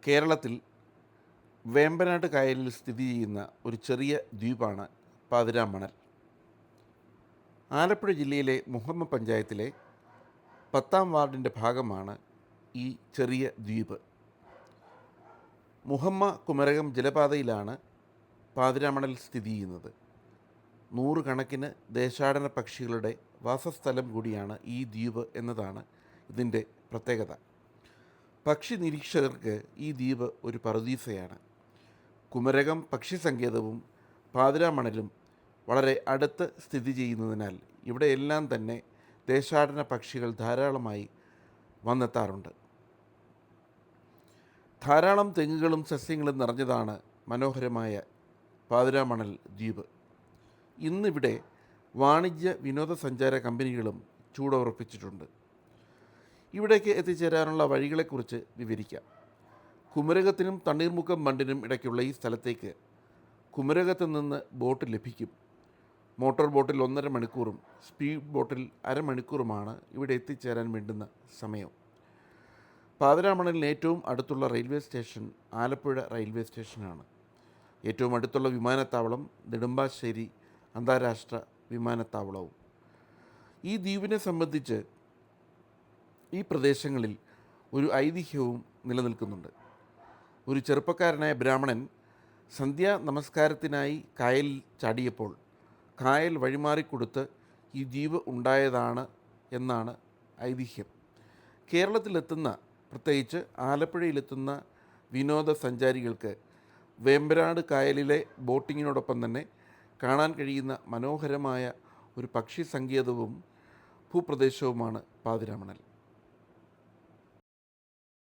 കേരളത്തിൽ വേമ്പനാട് കായലിൽ സ്ഥിതി ചെയ്യുന്ന ഒരു ചെറിയ ദ്വീപാണ് പാതിരാമണൽ. ആലപ്പുഴ ജില്ലയിലെ മുഹമ്മ പഞ്ചായത്തിലെ 10-ാം വാർഡിൻ്റെ ഭാഗമാണ് ഈ ചെറിയ ദ്വീപ്. മുഹമ്മ കുമരകം ജലപാതയിലാണ് പാതിരാമണൽ സ്ഥിതി ചെയ്യുന്നത്. നൂറുകണക്കിന് ദേശാടന പക്ഷികളുടെ വാസസ്ഥലം കൂടിയാണ് ഈ ദ്വീപ് എന്നതാണ് ഇതിൻ്റെ പ്രത്യേകത. പക്ഷി നിരീക്ഷകർക്ക് ഈ ദ്വീപ് ഒരു പറുദീസയാണ്. കുമരകം പക്ഷി സങ്കേതവും പാതിരാമണലും വളരെ അടുത്ത് സ്ഥിതി ചെയ്യുന്നതിനാൽ ഇവിടെയെല്ലാം തന്നെ ദേശാടന പക്ഷികൾ ധാരാളമായി വന്നെത്താറുണ്ട്. ധാരാളം തെങ്ങുകളും സസ്യങ്ങളും നിറഞ്ഞതാണ് മനോഹരമായ പാതിരാമണൽ ദ്വീപ്. ഇന്നിവിടെ വാണിജ്യ വിനോദസഞ്ചാര കമ്പനികളും ചൂടുറപ്പിച്ചിട്ടുണ്ട്. ഇവിടേക്ക് എത്തിച്ചേരാനുള്ള വഴികളെക്കുറിച്ച് വിവരിക്കാം. കുമരകത്തിനും തണ്ണീർമുക്കം ബണ്ടിനും ഇടയ്ക്കുള്ള ഈ സ്ഥലത്തേക്ക് കുമരകത്ത് നിന്ന് ബോട്ട് ലഭിക്കും. മോട്ടോർ ബോട്ടിൽ 1.5 മണിക്കൂറും സ്പീഡ് ബോട്ടിൽ അരമണിക്കൂറുമാണ് ഇവിടെ എത്തിച്ചേരാൻ വേണ്ടുന്ന സമയം. പാതിരാമണലിന് ഏറ്റവും അടുത്തുള്ള റെയിൽവേ സ്റ്റേഷൻ ആലപ്പുഴ റെയിൽവേ സ്റ്റേഷനാണ്. ഏറ്റവും അടുത്തുള്ള വിമാനത്താവളം നെടുമ്പാശ്ശേരി അന്താരാഷ്ട്ര വിമാനത്താവളവും. ഈ ദ്വീപിനെ സംബന്ധിച്ച് ഈ പ്രദേശങ്ങളിൽ ഒരു ഐതിഹ്യവും നിലനിൽക്കുന്നുണ്ട്. ഒരു ചെറുപ്പക്കാരനായ ബ്രാഹ്മണൻ സന്ധ്യാ നമസ്കാരത്തിനായി കായലിൽ ചാടിയപ്പോൾ കായൽ വഴിമാറിക്കൊടുത്ത് ഈ ദ്വീപ് ഉണ്ടായതാണ് എന്നാണ് ഐതിഹ്യം. കേരളത്തിലെത്തുന്ന, പ്രത്യേകിച്ച് ആലപ്പുഴയിലെത്തുന്ന വിനോദസഞ്ചാരികൾക്ക് വേമ്പനാട് കായലിലെ ബോട്ടിങ്ങിനോടൊപ്പം തന്നെ കാണാൻ കഴിയുന്ന മനോഹരമായ ഒരു പക്ഷി സങ്കേതവും ഭൂപ്രദേശവുമാണ് പാതിരാമണൽ.